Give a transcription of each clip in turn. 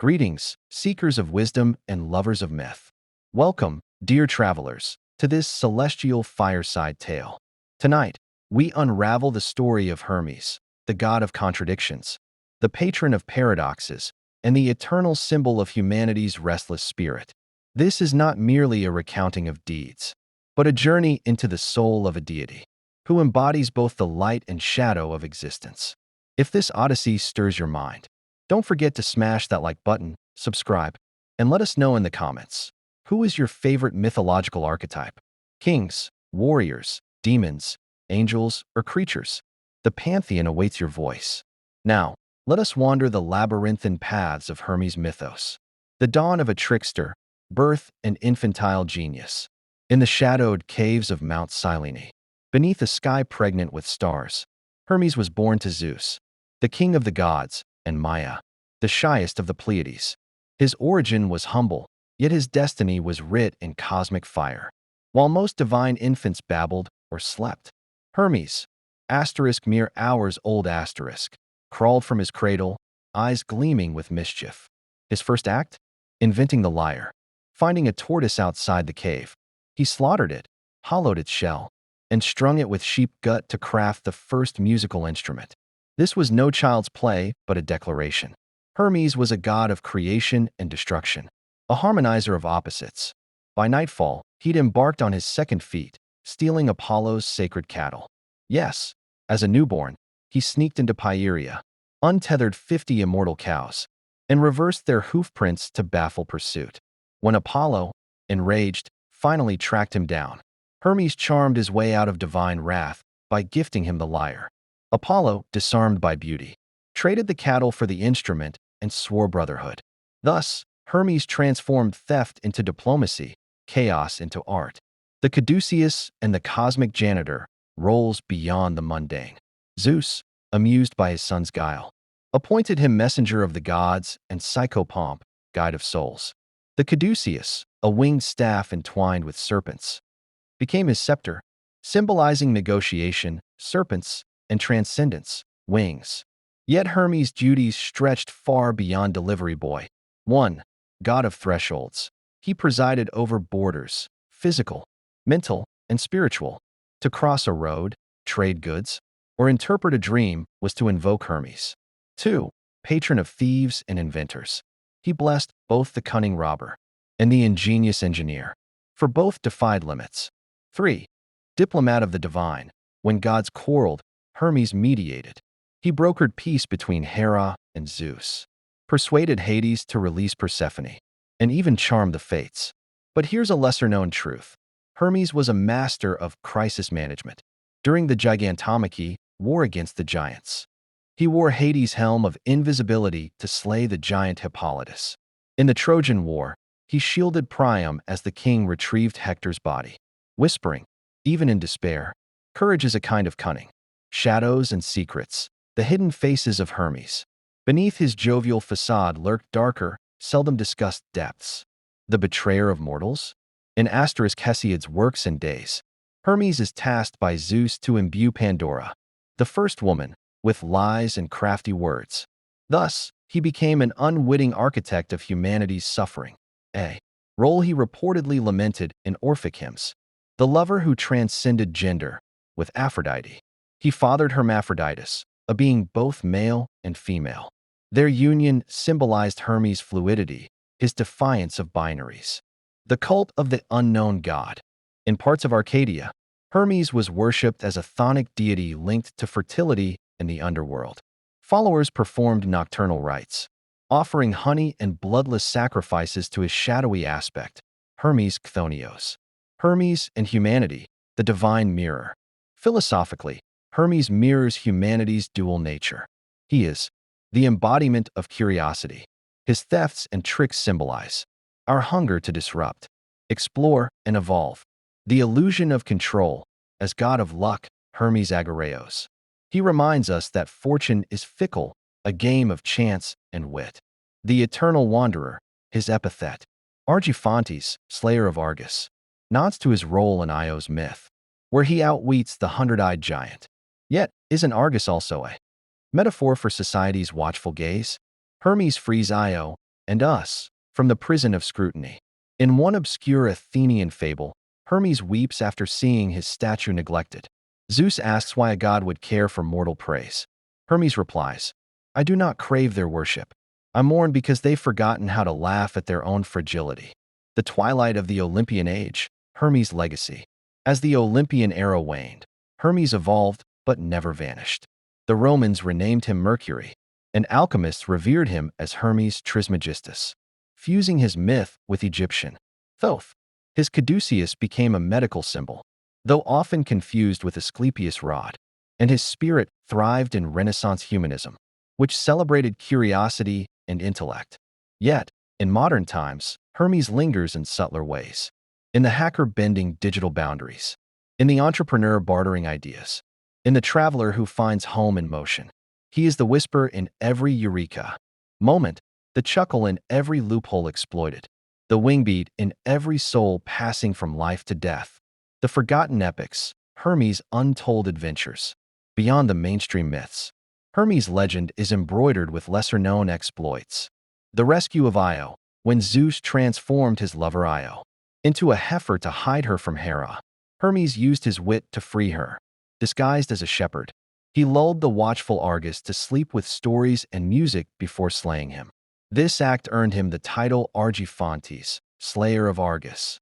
Greetings, seekers of wisdom and lovers of myth. Welcome, dear travelers, to this celestial fireside tale. Tonight, we unravel the story of Hermes, the god of contradictions, the patron of paradoxes, and the eternal symbol of humanity's restless spirit. This is not merely a recounting of deeds, but a journey into the soul of a deity, who embodies both the light and shadow of existence. If this Odyssey stirs your mind, don't forget to smash that like button, subscribe, and let us know in the comments. Who is your favorite mythological archetype? Kings, warriors, demons, angels, or creatures? The pantheon awaits your voice. Now, let us wander the labyrinthine paths of Hermes' mythos. The dawn of a trickster, birth and infantile genius. In the shadowed caves of Mount Cyllene, beneath a sky pregnant with stars, Hermes was born to Zeus, the king of the gods, and Maya, the shyest of the Pleiades. His origin was humble, yet his destiny was writ in cosmic fire. While most divine infants babbled or slept, Hermes, mere hours old, crawled from his cradle, eyes gleaming with mischief. His first act? Inventing the lyre. Finding a tortoise outside the cave, he slaughtered it, hollowed its shell, and strung it with sheep gut to craft the first musical instrument. This was no child's play, but a declaration. Hermes was a god of creation and destruction, a harmonizer of opposites. By nightfall, he'd embarked on his second feat, stealing Apollo's sacred cattle. Yes, as a newborn, he sneaked into Pieria, untethered 50 immortal cows, and reversed their hoofprints to baffle pursuit. When Apollo, enraged, finally tracked him down, Hermes charmed his way out of divine wrath by gifting him the lyre. Apollo, disarmed by beauty, traded the cattle for the instrument and swore brotherhood. Thus, Hermes transformed theft into diplomacy, chaos into art. The caduceus and the cosmic janitor, roles beyond the mundane. Zeus, amused by his son's guile, appointed him messenger of the gods and psychopomp, guide of souls. The caduceus, a winged staff entwined with serpents, became his scepter, symbolizing negotiation, serpents, and transcendence, wings. Yet Hermes' duties stretched far beyond delivery boy. 1. God of thresholds. He presided over borders, physical, mental, and spiritual. To cross a road, trade goods, or interpret a dream was to invoke Hermes. 2. Patron of thieves and inventors. He blessed both the cunning robber and the ingenious engineer, for both defied limits. 3. Diplomat of the divine. When gods quarreled, Hermes mediated. He brokered peace between Hera and Zeus, persuaded Hades to release Persephone, and even charmed the fates. But here's a lesser-known truth. Hermes was a master of crisis management. During the Gigantomachy, war against the giants, he wore Hades' helm of invisibility to slay the giant Hippolytus. In the Trojan War, he shielded Priam as the king retrieved Hector's body, whispering, even in despair, courage is a kind of cunning. Shadows and secrets, the hidden faces of Hermes. Beneath his jovial facade lurked darker, seldom discussed depths. The betrayer of mortals? In Hesiod's Works and Days, Hermes is tasked by Zeus to imbue Pandora, the first woman, with lies and crafty words. Thus, he became an unwitting architect of humanity's suffering, a role he reportedly lamented in Orphic hymns. The lover who transcended gender, with Aphrodite. He fathered Hermaphroditus, a being both male and female. Their union symbolized Hermes' fluidity, his defiance of binaries. The cult of the unknown god. In parts of Arcadia, Hermes was worshipped as a chthonic deity linked to fertility in the underworld. Followers performed nocturnal rites, offering honey and bloodless sacrifices to his shadowy aspect, Hermes Chthonios. Hermes and humanity, the divine mirror. Philosophically, Hermes mirrors humanity's dual nature. He is the embodiment of curiosity. His thefts and tricks symbolize our hunger to disrupt, explore, and evolve. The illusion of control, as god of luck, Hermes Agoreos. He reminds us that fortune is fickle, a game of chance and wit. The eternal wanderer, his epithet, Argiphantes, slayer of Argus, nods to his role in Io's myth, where he outwits the hundred-eyed giant. Yet, isn't Argus also a metaphor for society's watchful gaze? Hermes frees Io, and us from the prison of scrutiny. In one obscure Athenian fable, Hermes weeps after seeing his statue neglected. Zeus asks why a god would care for mortal praise. Hermes replies, "I do not crave their worship. I mourn because they've forgotten how to laugh at their own fragility." The twilight of the Olympian age, Hermes' legacy. As the Olympian era waned, Hermes evolved but never vanished. The Romans renamed him Mercury, and alchemists revered him as Hermes Trismegistus, fusing his myth with Egyptian Thoth. His caduceus became a medical symbol, though often confused with Asclepius' rod, and his spirit thrived in Renaissance humanism, which celebrated curiosity and intellect. Yet, in modern times, Hermes lingers in subtler ways. In the hacker bending digital boundaries, in the entrepreneur bartering ideas, in the traveler who finds home in motion. He is the whisper in every eureka moment, the chuckle in every loophole exploited, the wingbeat in every soul passing from life to death. The forgotten epics, Hermes' untold adventures. Beyond the mainstream myths, Hermes' legend is embroidered with lesser-known exploits. The rescue of Io, when Zeus transformed his lover Io into a heifer to hide her from Hera. Hermes used his wit to free her. Disguised as a shepherd, he lulled the watchful Argus to sleep with stories and music before slaying him. This act earned him the title Argiphantes, Slayer of Argus.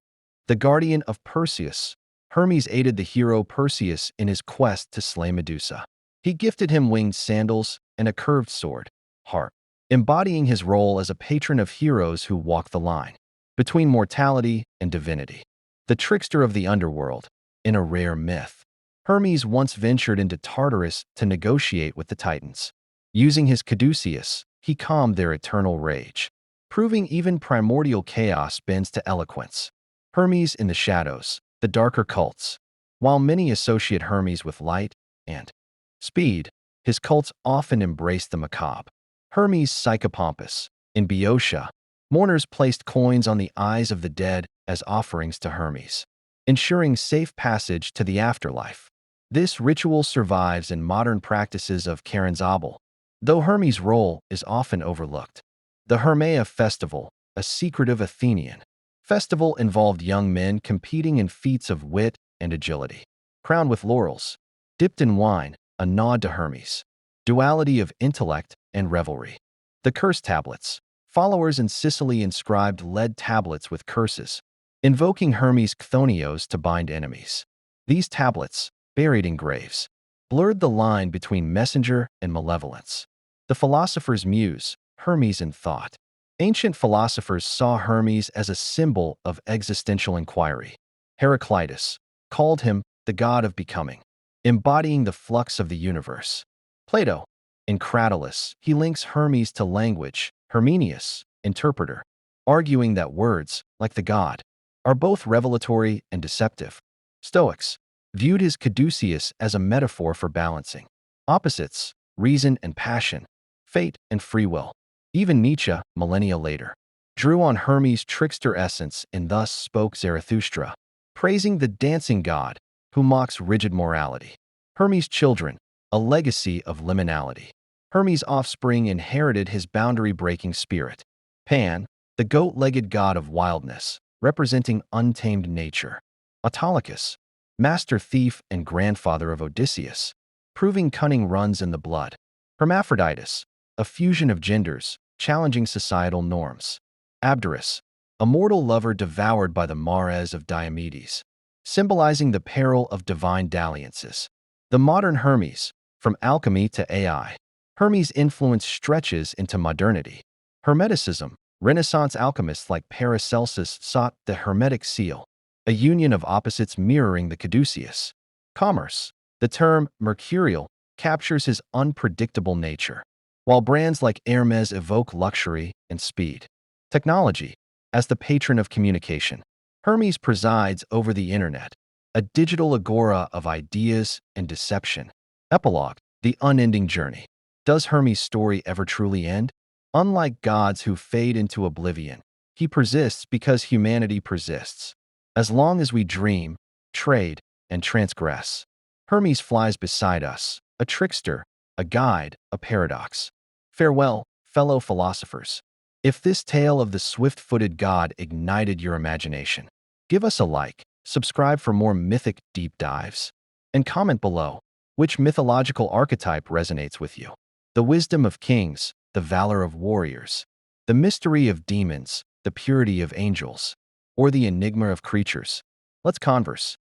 The guardian of Perseus, Hermes aided the hero Perseus in his quest to slay Medusa. He gifted him winged sandals and a curved sword, Harp, embodying his role as a patron of heroes who walk the line between mortality and divinity. The trickster of the underworld, in a rare myth, Hermes once ventured into Tartarus to negotiate with the Titans. Using his caduceus, he calmed their eternal rage, proving even primordial chaos bends to eloquence. Hermes in the shadows, the darker cults. While many associate Hermes with light and speed, his cults often embrace the macabre. Hermes Psychopompus, in Boeotia, mourners placed coins on the eyes of the dead as offerings to Hermes, ensuring safe passage to the afterlife. This ritual survives in modern practices of Karen-Zabel, though Hermes' role is often overlooked. The Hermea Festival, a secretive Athenian festival, involved young men competing in feats of wit and agility. Crowned with laurels, dipped in wine, a nod to Hermes. Duality of intellect and revelry. The curse tablets. Followers in Sicily inscribed lead tablets with curses, invoking Hermes Chthonios to bind enemies. These tablets, buried in graves, blurred the line between messenger and malevolence. The philosopher's muse, Hermes in thought. Ancient philosophers saw Hermes as a symbol of existential inquiry. Heraclitus called him the god of becoming, embodying the flux of the universe. Plato, in Cratylus, he links Hermes to language, Herminius, interpreter, arguing that words, like the god, are both revelatory and deceptive. Stoics viewed his caduceus as a metaphor for balancing opposites, reason and passion, fate and free will. Even Nietzsche, millennia later, drew on Hermes' trickster essence and thus spoke Zarathustra, praising the dancing god who mocks rigid morality. Hermes' children, a legacy of liminality. Hermes' offspring inherited his boundary-breaking spirit. Pan, the goat-legged god of wildness, representing untamed nature. Autolycus, master thief and grandfather of Odysseus, proving cunning runs in the blood. Hermaphroditus, a fusion of genders, challenging societal norms. Abderus, a mortal lover devoured by the mares of Diomedes, symbolizing the peril of divine dalliances. The modern Hermes, from alchemy to AI. Hermes' influence stretches into modernity. Hermeticism. Renaissance alchemists like Paracelsus sought the Hermetic seal, a union of opposites mirroring the caduceus. Commerce. The term mercurial captures his unpredictable nature, while brands like Hermes evoke luxury and speed. Technology. As the patron of communication, Hermes presides over the internet, a digital agora of ideas and deception. Epilogue. The unending journey. Does Hermes' story ever truly end? Unlike gods who fade into oblivion, he persists because humanity persists. As long as we dream, trade, and transgress, Hermes flies beside us, a trickster, a guide, a paradox. Farewell, fellow philosophers. If this tale of the swift-footed god ignited your imagination, give us a like, subscribe for more mythic deep dives, and comment below which mythological archetype resonates with you. The wisdom of kings, the valor of warriors, the mystery of demons, the purity of angels, or the enigma of creatures. Let's converse.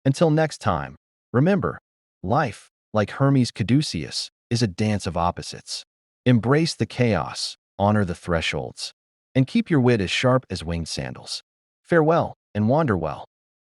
Until next time, remember, life, like Hermes Caduceus, is a dance of opposites. Embrace the chaos, honor the thresholds, and keep your wit as sharp as winged sandals. Farewell, and wander well.